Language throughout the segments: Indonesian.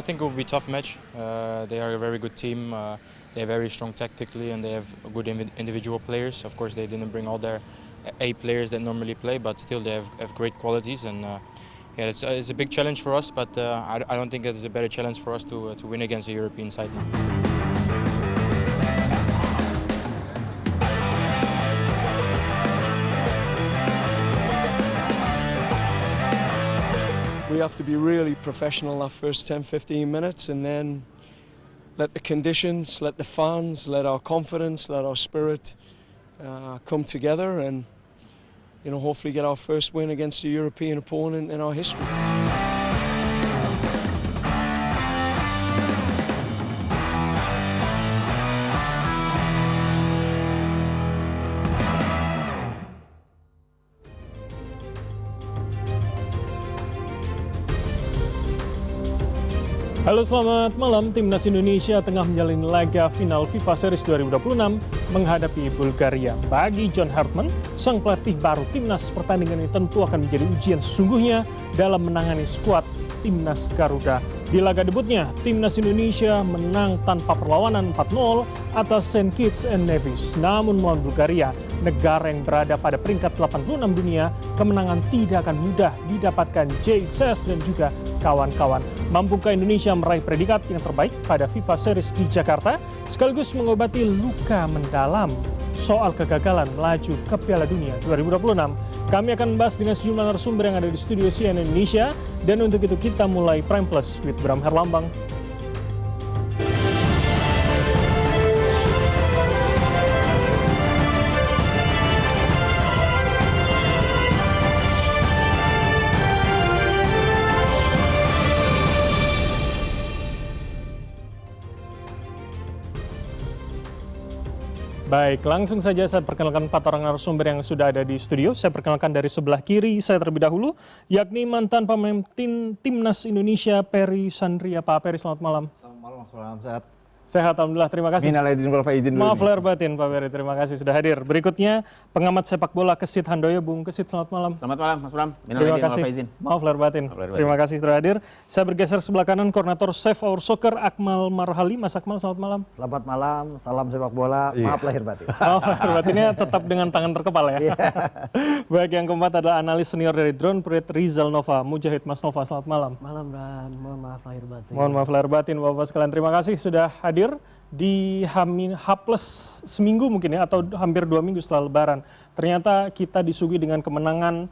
I think it will be a tough match. They are a very good team. They are very strong tactically and they have good individual players. Of course, they didn't bring all their A players that normally play, but still they have great qualities. And yeah, it's a big challenge for us, but I don't think it's a better challenge for us to win against a European side now. We have to be really professional that first 10-15 minutes and then let the conditions, let the fans, let our confidence, let our spirit come together and hopefully get our first win against a European opponent in our history. Halo, selamat malam. Timnas Indonesia tengah menjalani laga final FIFA Series 2026 menghadapi Bulgaria. Bagi John Hartman, sang pelatih baru timnas, pertandingan ini tentu akan menjadi ujian sesungguhnya dalam menangani skuad timnas Garuda. Di laga debutnya, timnas Indonesia menang tanpa perlawanan 4-0 atas St. Kitts and Nevis. Namun melawan Bulgaria, negara yang berada pada peringkat 86 dunia, kemenangan tidak akan mudah didapatkan JXS dan juga kawan-kawan. Mampukah Indonesia meraih predikat yang terbaik pada FIFA Series di Jakarta, sekaligus mengobati luka mendalam soal kegagalan melaju ke Piala Dunia 2026? Kami akan membahas dengan sejumlah narasumber yang ada di studio CNN Indonesia, dan untuk itu kita mulai Prime Plus with Bram Herlambang. Baik, langsung saja saya perkenalkan 4 orang narasumber yang sudah ada di studio. Saya perkenalkan dari sebelah kiri saya terlebih dahulu, yakni mantan pemain timnas Indonesia Perry Sandria. Pak Perry, selamat malam. Selamat malam, salam sehat. Sehat, alhamdulillah, terima kasih. Minal aidin wal faizin dulu. Maaf lahir batin, Pak Perry, terima kasih sudah hadir. Berikutnya, pengamat sepak bola Kesit Handoyo. Bung Kesit, selamat malam. Selamat malam, Mas Bram. Minal Terima aidin kasih. wal faizin. Maaf lahir batin. Terima kasih sudah hadir. Saya bergeser sebelah kanan, koordinator Save Our Soccer Akmal Marhali. Mas Akmal, selamat malam. Selamat malam, salam sepak bola, maaf lahir batin. Maaf lahir batinnya tetap dengan tangan terkepal ya. Baik, yang keempat adalah analis senior dari Drone Prit Rizal Nova Mujahid. Mas Nova, selamat malam. Malam, Bran. Mohon maaf lahir batin. Mohon maaf lahir batin, Bapak sekalian. Terima kasih sudah hadir di H+ seminggu mungkin ya, atau hampir 2 minggu setelah Lebaran. Ternyata kita disuguhi dengan kemenangan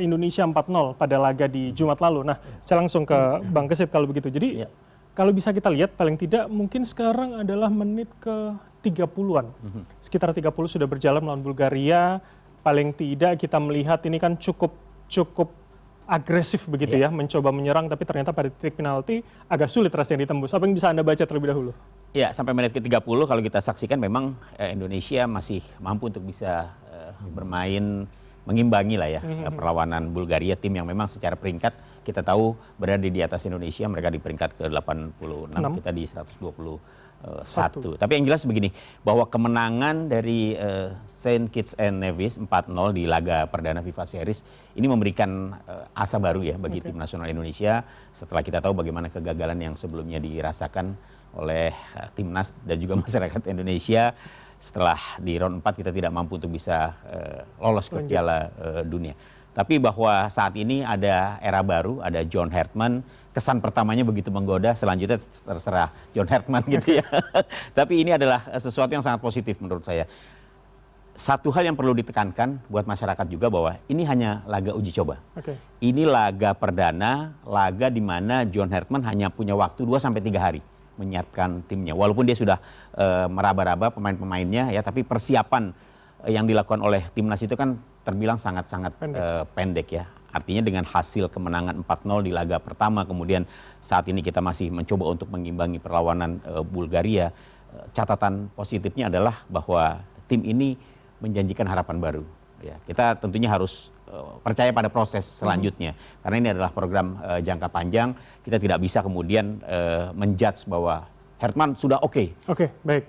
Indonesia 4-0 pada laga di Jumat lalu. Nah, saya langsung ke Bang Kesit kalau begitu. Jadi kalau bisa kita lihat, paling tidak mungkin sekarang adalah menit ke 30-an. Sekitar 30 sudah berjalan melawan Bulgaria. Paling tidak kita melihat ini kan cukup agresif begitu ya, mencoba menyerang, tapi ternyata pada titik penalti agak sulit rasanya ditembus. Apa yang bisa Anda baca terlebih dahulu? Ya, sampai menit ke-30 kalau kita saksikan memang Indonesia masih mampu untuk bisa bermain mengimbangi lah ya perlawanan Bulgaria, tim yang memang secara peringkat kita tahu berada di atas Indonesia, mereka di peringkat ke-86, kita di 121. Tapi yang jelas begini, bahwa kemenangan dari St. Kitts and Nevis 4-0 di laga perdana FIFA Series ini memberikan asa baru ya bagi tim nasional Indonesia setelah kita tahu bagaimana kegagalan yang sebelumnya dirasakan oleh timnas dan juga masyarakat Indonesia setelah di round 4 kita tidak mampu untuk bisa lolos ke Piala Dunia. Tapi bahwa saat ini ada era baru, ada John Hartman, kesan pertamanya begitu menggoda, selanjutnya terserah John Hartman gitu ya. Tapi ini adalah sesuatu yang sangat positif menurut saya. Satu hal yang perlu ditekankan buat masyarakat juga bahwa ini hanya laga uji coba. Ini laga perdana, laga di mana John Hartman hanya punya waktu 2-3 hari menyiapkan timnya. Walaupun dia sudah meraba-raba pemain-pemainnya ya, tapi persiapan yang dilakukan oleh timnas itu kan terbilang sangat-sangat pendek ya. Artinya dengan hasil kemenangan 4-0 di laga pertama, kemudian saat ini kita masih mencoba untuk mengimbangi perlawanan Bulgaria. Catatan positifnya adalah bahwa tim ini menjanjikan harapan baru. Ya, kita tentunya harus percaya pada proses selanjutnya, karena ini adalah program jangka panjang. Kita tidak bisa kemudian menjudge bahwa Hartman sudah oke. Oke, baik.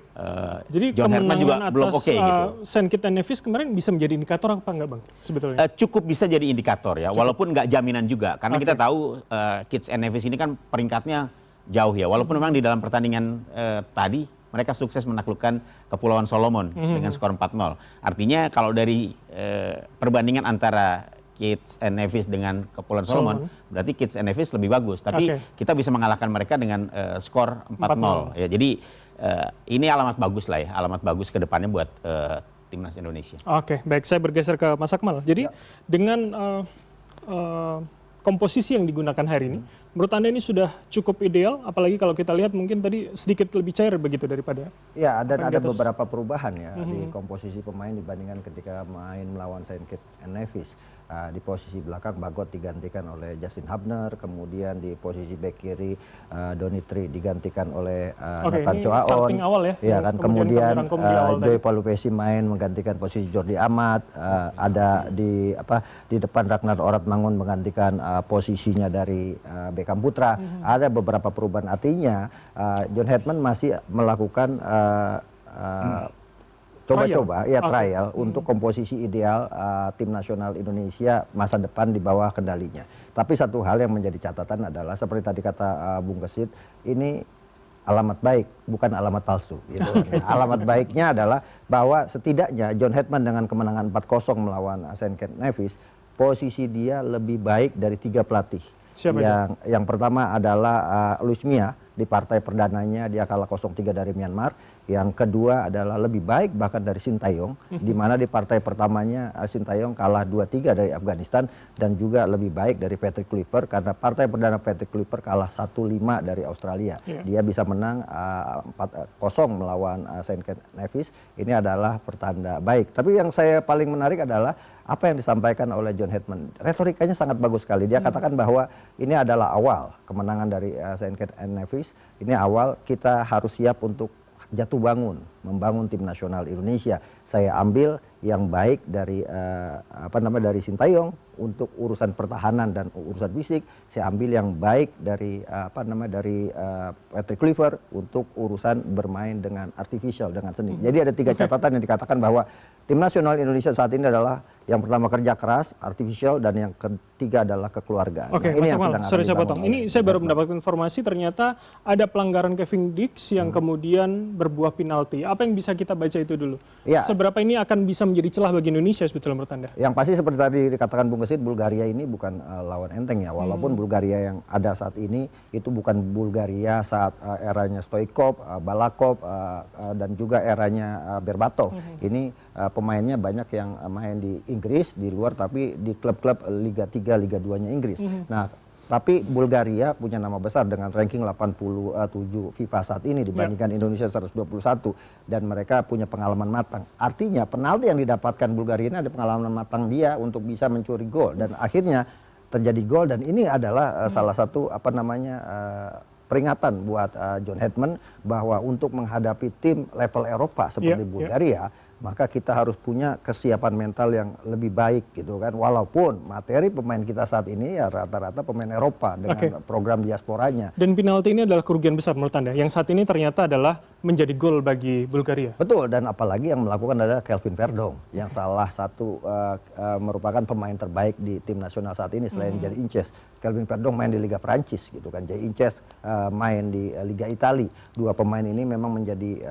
Jadi John Hartman juga belum oke gitu. St. Kitts and Nevis kemarin bisa menjadi indikator apa enggak, Bang? Sebetulnya cukup bisa jadi indikator ya, walaupun nggak jaminan juga, karena kita tahu Kitts and Nevis ini kan peringkatnya jauh ya. Walaupun memang di dalam pertandingan tadi mereka sukses menaklukkan Kepulauan Solomon dengan skor 4-0. Artinya kalau dari perbandingan antara Kitts and Nevis dengan Kepulauan Solomon, berarti Kitts and Nevis lebih bagus. Tapi kita bisa mengalahkan mereka dengan skor 4-0. Ya, jadi ini alamat bagus lah ya, alamat bagus ke depannya buat timnas Indonesia. Oke, baik, saya bergeser ke Mas Akmal. Jadi dengan komposisi yang digunakan hari ini, menurut Anda ini sudah cukup ideal, apalagi kalau kita lihat mungkin tadi sedikit lebih cair begitu daripada. Ya, dan ada beberapa perubahan ya di komposisi pemain dibandingkan ketika main melawan Saint Kitts and Nevis. Di posisi belakang Bagot digantikan oleh Justin Hubner, kemudian di posisi bek kiri Donitri digantikan oleh Nathan Choaon. Starting awal ya. Ya kan, kemudian Joy Palupesi main menggantikan posisi Jordi Amat, ada di depan Ragnar Oratmangun menggantikan posisinya dari Beckham Putra. Ada beberapa perubahan, artinya John Hetman masih melakukan coba-coba trial untuk komposisi ideal tim nasional Indonesia masa depan di bawah kendalinya. Tapi satu hal yang menjadi catatan adalah seperti tadi kata Bung Gesit, ini alamat baik, bukan alamat palsu. Gitu. Alamat baiknya adalah bahwa setidaknya John Hetman dengan kemenangan 4-0 melawan Saint Kitts Nevis, posisi dia lebih baik dari 3 pelatih. Yang pertama adalah Luis Mia, di partai perdananya dia kalah 0-3 dari Myanmar. Yang kedua adalah lebih baik bahkan dari Sintayong, di mana di partai pertamanya Sintayong kalah 2-3 dari Afghanistan, dan juga lebih baik dari Patrick Kluivert karena partai perdana Patrick Kluivert kalah 1-5 dari Australia. Dia bisa menang 4-0 melawan Saint Kitts Nevis. Ini adalah pertanda baik. Tapi yang saya paling menarik adalah apa yang disampaikan oleh John Hetman. Retorikanya sangat bagus sekali. Dia katakan bahwa ini adalah awal kemenangan dari Saint Kitts and Nevis. Ini awal, kita harus siap untuk jatuh bangun, membangun tim nasional Indonesia. Saya ambil yang baik dari dari Sintayong untuk urusan pertahanan dan urusan fisik. Saya ambil yang baik dari Patrick Kluivert untuk urusan bermain dengan artificial, dengan seni. Jadi ada 3 catatan yang dikatakan bahwa tim nasional Indonesia saat ini adalah yang pertama kerja keras, artificial, dan yang ketiga adalah kekeluargaan. Oke, Mas Akmal, sorry saya potong. Ini saya baru mendapatkan informasi ternyata ada pelanggaran Kevin Dix yang kemudian berbuah penalti. Apa yang bisa kita baca itu dulu? Ya. Seberapa ini akan bisa menjadi celah bagi Indonesia sebetulnya menurut Anda? Yang pasti seperti tadi dikatakan Bung Gesit, Bulgaria ini bukan lawan enteng ya. Walaupun Bulgaria yang ada saat ini itu bukan Bulgaria saat eranya Stoichkov, Balakov, dan juga eranya Berbatov. Ini pemainnya banyak yang main di Inggris, di luar, tapi di klub-klub Liga 3, Liga 2-nya Inggris. Nah, tapi Bulgaria punya nama besar dengan ranking 87 FIFA saat ini dibandingkan Indonesia 121, dan mereka punya pengalaman matang. Artinya penalti yang didapatkan Bulgaria ini ada pengalaman matang dia untuk bisa mencuri gol, dan akhirnya terjadi gol, dan ini adalah salah satu peringatan buat John Hetman bahwa untuk menghadapi tim level Eropa seperti Bulgaria, maka kita harus punya kesiapan mental yang lebih baik gitu kan. Walaupun materi pemain kita saat ini ya rata-rata pemain Eropa dengan program diasporanya. Dan penalti ini adalah kerugian besar menurut Anda, yang saat ini ternyata adalah menjadi gol bagi Bulgaria. Betul, dan apalagi yang melakukan adalah Kelvin Verdong, yang salah satu merupakan pemain terbaik di tim nasional saat ini selain Jay Inces. Kelvin Verdong main di Liga Prancis gitu kan, Jay Inces main di Liga Italia. 2 pemain ini memang menjadi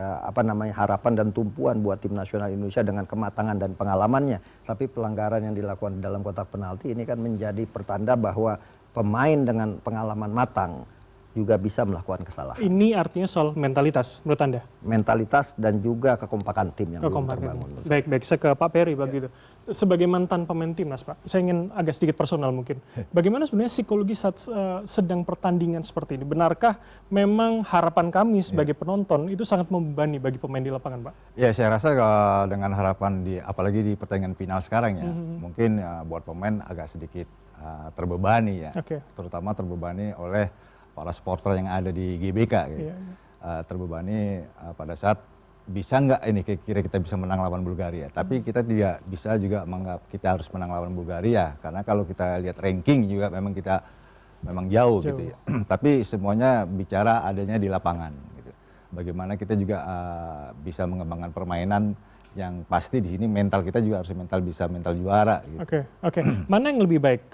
harapan dan tumpuan buat tim nasional Indonesia dengan kematangan dan pengalamannya. Tapi pelanggaran yang dilakukan dalam kotak penalti ini kan menjadi pertanda bahwa pemain dengan pengalaman matang juga bisa melakukan kesalahan. Ini artinya soal mentalitas menurut Anda? Mentalitas dan juga kekompakan tim yang belum terbangun. Baik, saya ke Pak Peri begitu. Sebagai mantan pemain timnas, Pak, saya ingin agak sedikit personal mungkin. Bagaimana sebenarnya psikologi saat sedang pertandingan seperti ini? Benarkah memang harapan kami sebagai penonton itu sangat membebani bagi pemain di lapangan, Pak? Ya, saya rasa dengan harapan apalagi di pertandingan final sekarang ya, mungkin buat pemain agak sedikit terbebani ya. Terutama terbebani oleh para supporter yang ada di GBK gitu. Terbebani pada saat bisa nggak ini kira kita bisa menang lawan Bulgaria, tapi kita tidak bisa juga menganggap kita harus menang lawan Bulgaria, karena kalau kita lihat ranking juga memang kita jauh. Gitu ya. Tapi semuanya bicara adanya di lapangan gitu. Bagaimana kita juga bisa mengembangkan permainan yang pasti di sini mental kita juga harus mental juara gitu. Oke. Mana yang lebih baik?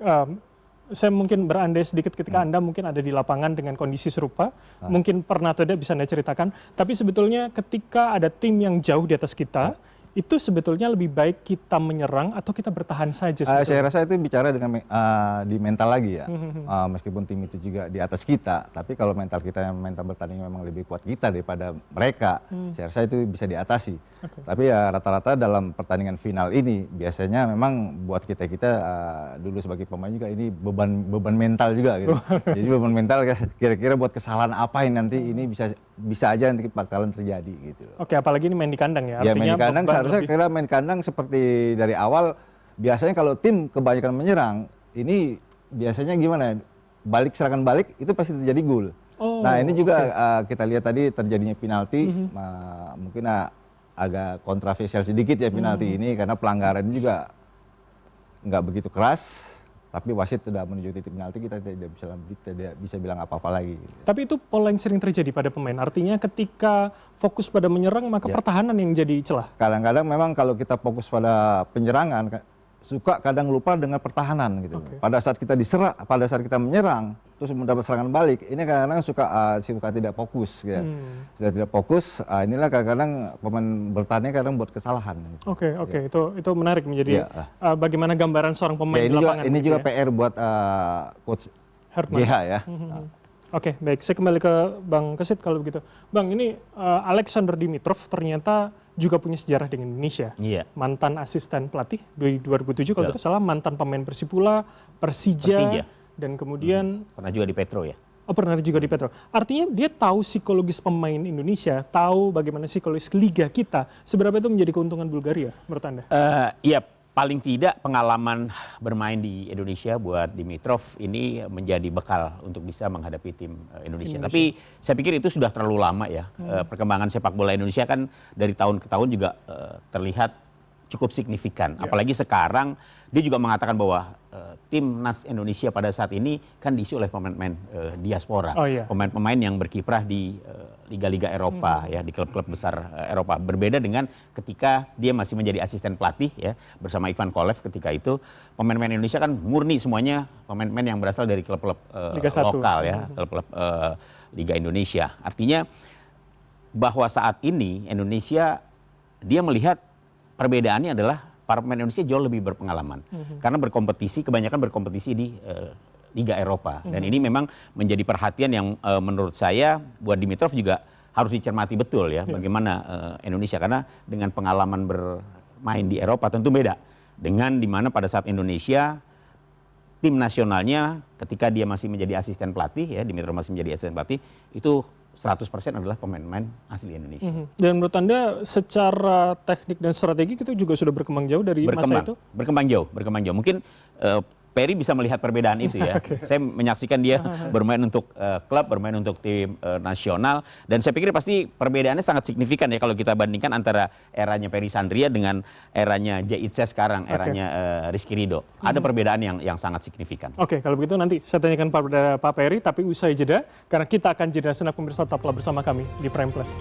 saya mungkin berandai sedikit ketika Anda mungkin ada di lapangan dengan kondisi serupa, mungkin pernah atau tidak bisa Anda ceritakan, tapi sebetulnya ketika ada tim yang jauh di atas kita, itu sebetulnya lebih baik kita menyerang atau kita bertahan saja sebetulnya? Saya rasa itu bicara dengan di mental lagi ya. Meskipun tim itu juga di atas kita, tapi kalau mental kita yang mental bertanding memang lebih kuat kita daripada mereka, saya rasa itu bisa diatasi. Tapi ya rata-rata dalam pertandingan final ini biasanya memang buat kita dulu sebagai pemain juga ini beban mental juga gitu. Jadi beban mental kira-kira buat kesalahan apa yang nanti ini bisa aja nanti bakalan terjadi gitu. Oke, apalagi ini main di kandang ya. Ya main di kandang seharusnya kira main kandang seperti dari awal. Biasanya kalau tim kebanyakan menyerang ini biasanya gimana? Serangan balik itu pasti terjadi gol. Nah ini juga kita lihat tadi terjadinya penalti, mungkin agak kontroversial sedikit ya penalti ini karena pelanggaran juga nggak begitu keras. Tapi wasit sudah menuju titik penalti, kita tidak bisa bilang apa-apa lagi. Tapi itu pola yang sering terjadi pada pemain. Artinya ketika fokus pada menyerang, maka pertahanan yang jadi celah. Kadang-kadang memang kalau kita fokus pada penyerangan, suka kadang lupa dengan pertahanan gitu. Pada saat kita diserang, pada saat kita menyerang, terus mendapat serangan balik, ini kadang-kadang suka tidak fokus. Gitu. Sudah tidak fokus, inilah kadang-kadang pemain bertahannya kadang buat kesalahan. Gitu. Oke, itu menarik menjadi bagaimana gambaran seorang pemain di lapangan. Ini juga PR buat coach GH ya. Oke, baik. Saya kembali ke Bang Kesit kalau begitu. Bang, ini Alexander Dimitrov ternyata juga punya sejarah dengan Indonesia. Mantan asisten pelatih 2007 kalau tidak salah, mantan pemain Persipura, Persija. Dan kemudian pernah juga di Petro ya? Pernah juga di Petro. Artinya dia tahu psikologis pemain Indonesia, tahu bagaimana psikologis liga kita. Seberapa itu menjadi keuntungan Bulgaria menurut Anda? Iya, paling tidak pengalaman bermain di Indonesia buat Dimitrov ini menjadi bekal untuk bisa menghadapi tim Indonesia. Tapi saya pikir itu sudah terlalu lama ya. Perkembangan sepak bola Indonesia kan dari tahun ke tahun juga terlihat cukup signifikan. Apalagi sekarang dia juga mengatakan bahwa timnas Indonesia pada saat ini kan diisi oleh pemain-pemain diaspora, pemain-pemain yang berkiprah di liga-liga Eropa ya, di klub-klub besar Eropa. Berbeda dengan ketika dia masih menjadi asisten pelatih ya bersama Ivan Kolev ketika itu, pemain-pemain Indonesia kan murni semuanya pemain-pemain yang berasal dari klub-klub lokal ya, klub-klub Liga Indonesia. Artinya bahwa saat ini Indonesia dia melihat perbedaannya adalah para pemain Indonesia jauh lebih berpengalaman karena kebanyakan berkompetisi di Liga Eropa dan ini memang menjadi perhatian yang menurut saya buat Dimitrov juga harus dicermati betul ya bagaimana Indonesia, karena dengan pengalaman bermain di Eropa tentu beda dengan dimana pada saat Indonesia tim nasionalnya ketika dia masih menjadi asisten pelatih ya, Dimitrov masih menjadi asisten pelatih, itu 100% adalah pemain-pemain asli Indonesia. Dan menurut Anda secara teknik dan strategi itu juga sudah berkembang jauh dari masa itu? Berkembang jauh. Mungkin Perry bisa melihat perbedaan itu ya. Saya menyaksikan dia bermain untuk klub, bermain untuk tim nasional, dan saya pikir pasti perbedaannya sangat signifikan ya kalau kita bandingkan antara eranya Perry Sandria dengan eranya Jaitse sekarang, eranya Rizky Ridho. Ada perbedaan yang sangat signifikan. Oke, kalau begitu nanti saya tanyakan pada Pak Perry, tapi usai jeda, karena kita akan jeda senak pemirsa, tetaplah bersama kami di Prime Plus.